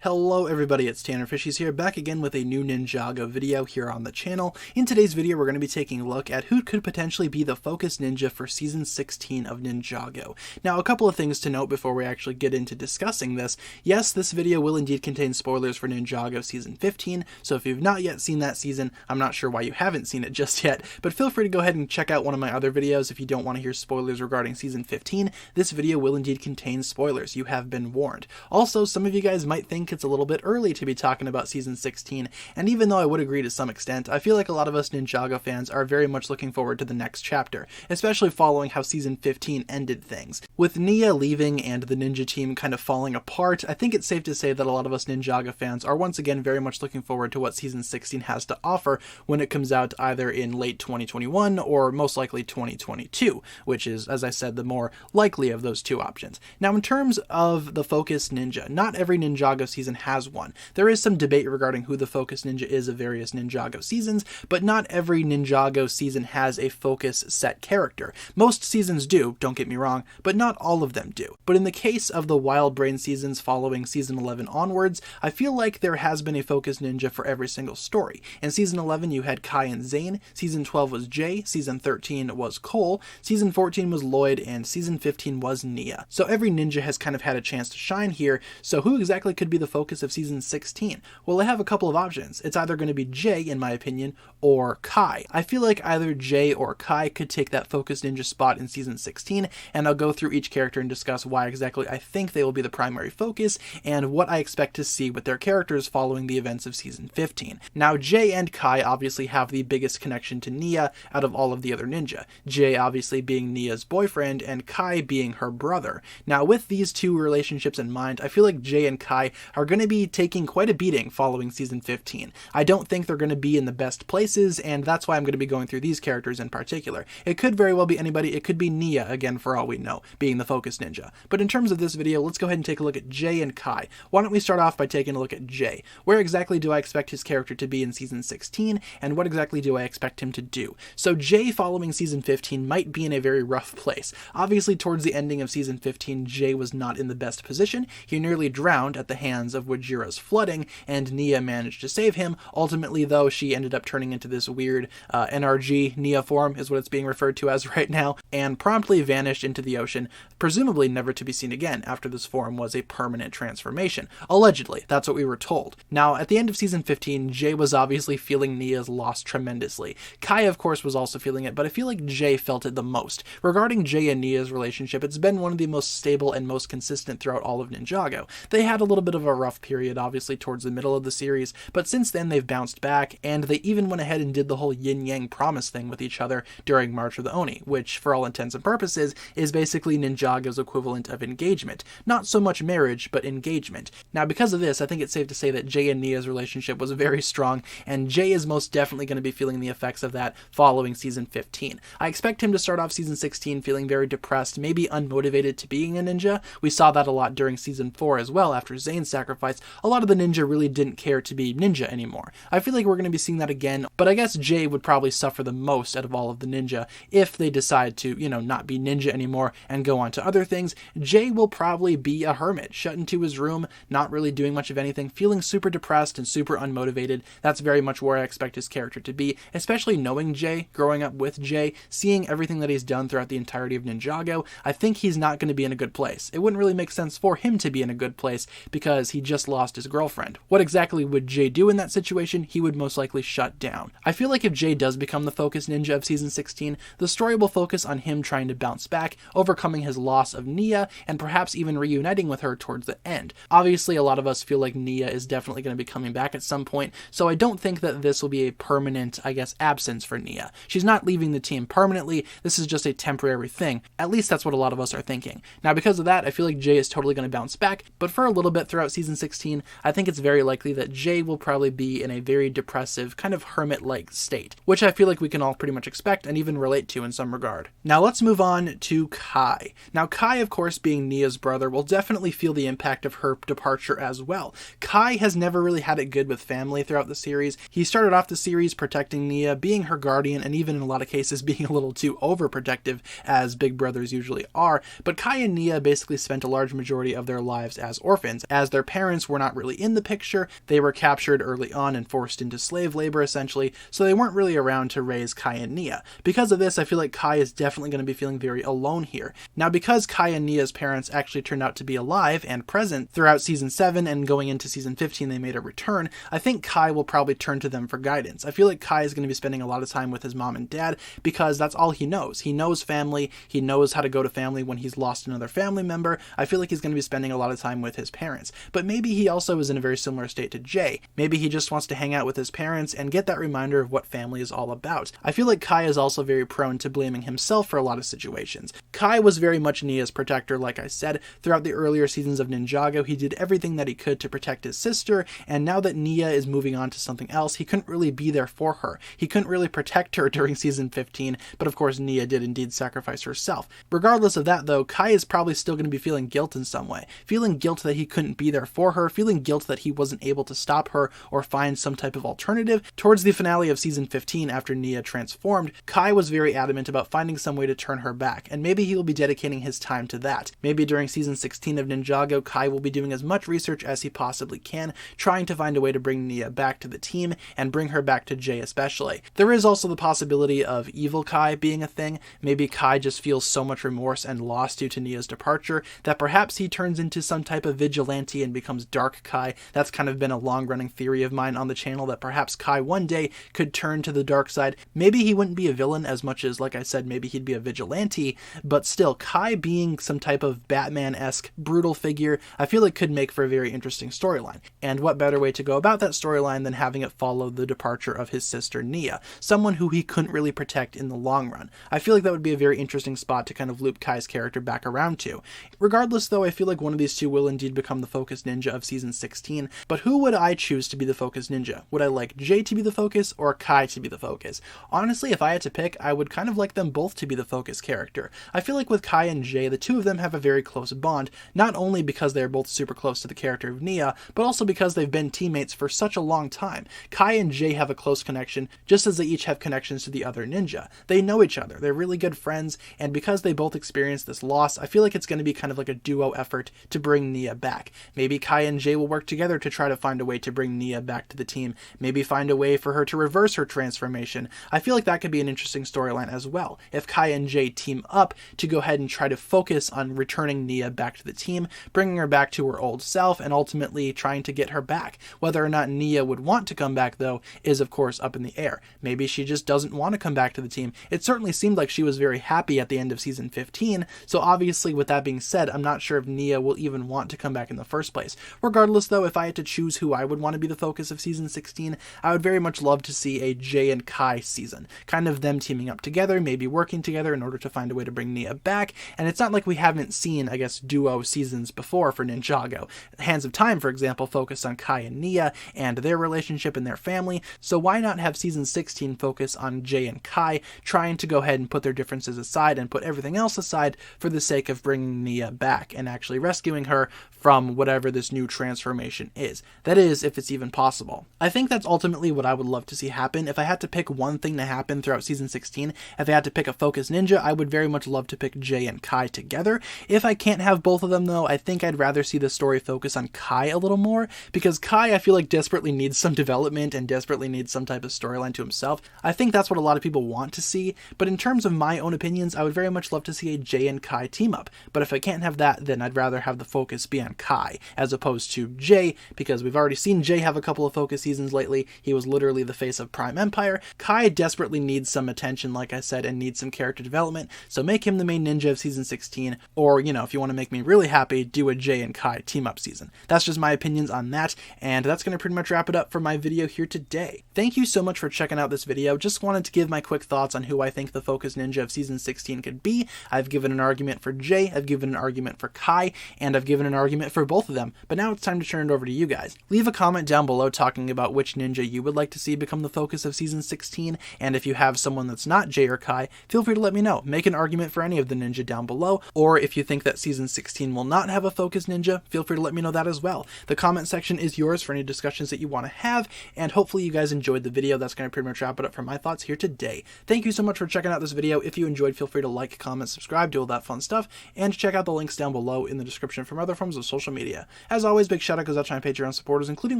Hello everybody, it's TannerFishies here, back again with a new Ninjago video here on the channel. In today's video, we're going to be taking a look at who could potentially be the focus ninja for Season 16 of Ninjago. Now, a couple of things to note before we actually get into discussing this. Yes, this video will indeed contain spoilers for Ninjago Season 15, so if you've not yet seen that season, I'm not sure why you haven't seen it just yet, but feel free to go ahead and check out one of my other videos if you don't want to hear spoilers regarding Season 15. This video will indeed contain spoilers, you have been warned. Also, some of you guys might think it's a little bit early to be talking about Season 16, and even though I would agree to some extent, I feel like a lot of us Ninjago fans are very much looking forward to the next chapter, especially following how Season 15 ended things. With Nia leaving and the ninja team kind of falling apart, I think it's safe to say that a lot of us Ninjago fans are once again very much looking forward to what Season 16 has to offer when it comes out either in late 2021 or most likely 2022, which is, as I said, the more likely of those two options. Now, in terms of the focus ninja, not every Ninjago season has one. There is some debate regarding who the focus ninja is of various Ninjago seasons, but not every Ninjago season has a focus set character. Most seasons do, don't get me wrong, but not all of them do. But in the case of the Wild Brain seasons following Season 11 onwards, I feel like there has been a focus ninja for every single story. In Season 11 you had Kai and Zane, Season 12 was Jay, Season 13 was Cole, Season 14 was Lloyd, and Season 15 was Nia. So every ninja has kind of had a chance to shine here, so who exactly could be the focus of Season 16? Well, I have a couple of options. It's either going to be Jay, in my opinion, or Kai. I feel like either Jay or Kai could take that focus ninja spot in Season 16, and I'll go through each character and discuss why exactly I think they will be the primary focus, and what I expect to see with their characters following the events of Season 15. Now, Jay and Kai obviously have the biggest connection to Nia out of all of the other ninja. Jay obviously being Nia's boyfriend, and Kai being her brother. Now, with these two relationships in mind, I feel like Jay and Kai are going to be taking quite a beating following Season 15. I don't think they're going to be in the best places, and that's why I'm going to be going through these characters in particular. It could very well be anybody. It could be Nia, again, for all we know, being the focus ninja. But in terms of this video, let's go ahead and take a look at Jay and Kai. Why don't we start off by taking a look at Jay? Where exactly do I expect his character to be in Season 16, and what exactly do I expect him to do? So Jay, following Season 15, might be in a very rough place. Obviously, towards the ending of Season 15, Jay was not in the best position. He nearly drowned at the hands of Wajira's flooding, and Nia managed to save him. Ultimately, though, she ended up turning into this weird NRG Nia form, is what it's being referred to as right now, and promptly vanished into the ocean, presumably never to be seen again after this form was a permanent transformation. Allegedly, that's what we were told. Now, at the end of Season 15, Jay was obviously feeling Nia's loss tremendously. Kai, of course, was also feeling it, but I feel like Jay felt it the most. Regarding Jay and Nia's relationship, it's been one of the most stable and most consistent throughout all of Ninjago. They had a little bit of a rough period, obviously, towards the middle of the series, but since then they've bounced back, and they even went ahead and did the whole yin-yang promise thing with each other during March of the Oni, which, for all intents and purposes, is basically Ninjago's equivalent of engagement. Not so much marriage, but engagement. Now, because of this, I think it's safe to say that Jay and Nia's relationship was very strong, and Jay is most definitely going to be feeling the effects of that following Season 15. I expect him to start off Season 16 feeling very depressed, maybe unmotivated to being a ninja. We saw that a lot during Season 4 as well. After Zane's sacrifice, a lot of the ninja really didn't care to be ninja anymore. I feel like we're going to be seeing that again, but I guess Jay would probably suffer the most out of all of the ninja if they decide to, not be ninja anymore and go on to other things. Jay will probably be a hermit, shut into his room, not really doing much of anything, feeling super depressed and super unmotivated. That's very much where I expect his character to be, especially knowing Jay, growing up with Jay, seeing everything that he's done throughout the entirety of Ninjago. I think he's not going to be in a good place. It wouldn't really make sense for him to be in a good place because he just lost his girlfriend. What exactly would Jay do in that situation? He would most likely shut down. I feel like if Jay does become the focus ninja of Season 16, the story will focus on him trying to bounce back, overcoming his loss of Nia, and perhaps even reuniting with her towards the end. Obviously, a lot of us feel like Nia is definitely going to be coming back at some point, so I don't think that this will be a permanent, absence for Nia. She's not leaving the team permanently. This is just a temporary thing. At least that's what a lot of us are thinking. Now, because of that, I feel like Jay is totally going to bounce back, but for a little bit throughout Season 16, I think it's very likely that Jay will probably be in a very depressive, kind of hermit-like state, which I feel like we can all pretty much expect and even relate to in some regard. Now, let's move on to Kai. Now, Kai, of course, being Nia's brother, will definitely feel the impact of her departure as well. Kai has never really had it good with family throughout the series. He started off the series protecting Nia, being her guardian, and even in a lot of cases being a little too overprotective, as big brothers usually are, but Kai and Nia basically spent a large majority of their lives as orphans, as their parents were not really in the picture. They were captured early on and forced into slave labor essentially, so they weren't really around to raise Kai and Nia. Because of this, I feel like Kai is definitely going to be feeling very alone here. Now, because Kai and Nia's parents actually turned out to be alive and present throughout season 7 and going into season 15 they made a return, I think Kai will probably turn to them for guidance. I feel like Kai is going to be spending a lot of time with his mom and dad because that's all he knows. He knows family, he knows how to go to family when he's lost another family member. I feel like he's going to be spending a lot of time with his parents. But maybe he also is in a very similar state to Jay. Maybe he just wants to hang out with his parents and get that reminder of what family is all about. I feel like Kai is also very prone to blaming himself for a lot of situations. Kai was very much Nia's protector, like I said. Throughout the earlier seasons of Ninjago, he did everything that he could to protect his sister, and now that Nia is moving on to something else, he couldn't really be there for her. He couldn't really protect her during season 15, but of course Nia did indeed sacrifice herself. Regardless of that though, Kai is probably still going to be feeling guilt in some way. Feeling guilt that he couldn't be there for her, feeling guilt that he wasn't able to stop her or find some type of alternative. Towards the finale of season 15, after Nia transformed, Kai was very adamant about finding some way to turn her back, and maybe he will be dedicating his time to that. Maybe during season 16 of Ninjago, Kai will be doing as much research as he possibly can, trying to find a way to bring Nia back to the team and bring her back to Jay especially. There is also the possibility of evil Kai being a thing. Maybe Kai just feels so much remorse and loss due to Nia's departure that perhaps he turns into some type of vigilante and becomes Dark Kai. That's kind of been a long-running theory of mine on the channel, that perhaps Kai one day could turn to the dark side. Maybe he wouldn't be a villain as much as, like I said, maybe he'd be a vigilante, but still, Kai being some type of Batman-esque brutal figure, I feel it could make for a very interesting storyline. And what better way to go about that storyline than having it follow the departure of his sister Nia, someone who he couldn't really protect in the long run. I feel like that would be a very interesting spot to kind of loop Kai's character back around to. Regardless though, I feel like one of these two will indeed become the focus ninja of season 16, but who would I choose to be the focus ninja? Would I like Jay to be the focus or Kai to be the focus? Honestly, if I had to pick, I would kind of like them both to be the focus character. I feel like with Kai and Jay, the two of them have a very close bond, not only because they're both super close to the character of Nia, but also because they've been teammates for such a long time. Kai and Jay have a close connection, just as they each have connections to the other ninja. They know each other, they're really good friends, and because they both experienced this loss, I feel like it's going to be kind of like a duo effort to bring Nia back. Maybe Kai and Jay will work together to try to find a way to bring Nia back to the team. Maybe find a way for her to reverse her transformation. I feel like that could be an interesting storyline as well, if Kai and Jay team up to go ahead and try to focus on returning Nia back to the team, bringing her back to her old self, and ultimately trying to get her back. Whether or not Nia would want to come back though is of course up in the air. Maybe she just doesn't want to come back to the team. It certainly seemed like she was very happy at the end of season 15, so obviously with that being said, I'm not sure if Nia will even want to come back in the first place. Regardless though, if I had to choose who I would want to be the focus of season 16, I would very much love to see a Jay and Kai season. Kind of them teaming up together, maybe working together in order to find a way to bring Nia back, and it's not like we haven't seen, I guess, duo seasons before for Ninjago. Hands of Time, for example, focused on Kai and Nia and their relationship and their family, so why not have season 16 focus on Jay and Kai, trying to go ahead and put their differences aside and put everything else aside for the sake of bringing Nia back and actually rescuing her from whatever this new transformation is. That is, if it's even possible. I think that's ultimately what I would love to see happen. If I had to pick one thing to happen throughout season 16, if I had to pick a focus ninja, I would very much love to pick Jay and Kai together. If I can't have both of them though, I think I'd rather see the story focus on Kai a little more, because Kai I feel like desperately needs some development and desperately needs some type of storyline to himself. I think that's what a lot of people want to see, but in terms of my own opinions, I would very much love to see a Jay and Kai team up. But if I can't have that, then I'd rather have the focus be on Kai as opposed to Jay, because we've already seen Jay have a couple of focus seasons lately. He was literally the face of Prime Empire. Kai desperately needs some attention, like I said, and needs some character development, so make him the main ninja of season 16, or, you know, if you want to make me really happy, do a Jay and Kai team up season. That's just my opinions on that, and that's going to pretty much wrap it up for my video here today. Thank you so much for checking out this video. Just wanted to give my quick thoughts on who I think the focus ninja of season 16 could be. I've given an argument for Jay, I've given an argument for Kai, and I've given an argument for both of them, but now it's time to turn it over to you guys. Leave a comment down below talking about which ninja you would like to see become the focus of season 16, and if you have someone that's not Jay or Kai, feel free to let me know. Make an argument for any of the ninja down below, or if you think that season 16 will not have a focus ninja, feel free to let me know that as well. The comment section is yours for any discussions that you want to have, and hopefully you guys enjoyed the video. That's going to pretty much wrap it up for my thoughts here today. Thank you so much for checking out this video. If you enjoyed, feel free to like, comment, subscribe, do all that fun stuff, and check out the links down below in the description from other forms of social media. As always, big shout out goes out to my Patreon supporters, including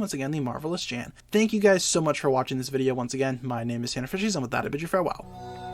once again the marvelous Jan. Thank you guys so much for watching this video once again. My name is TannerFishies, and with that I bid you farewell.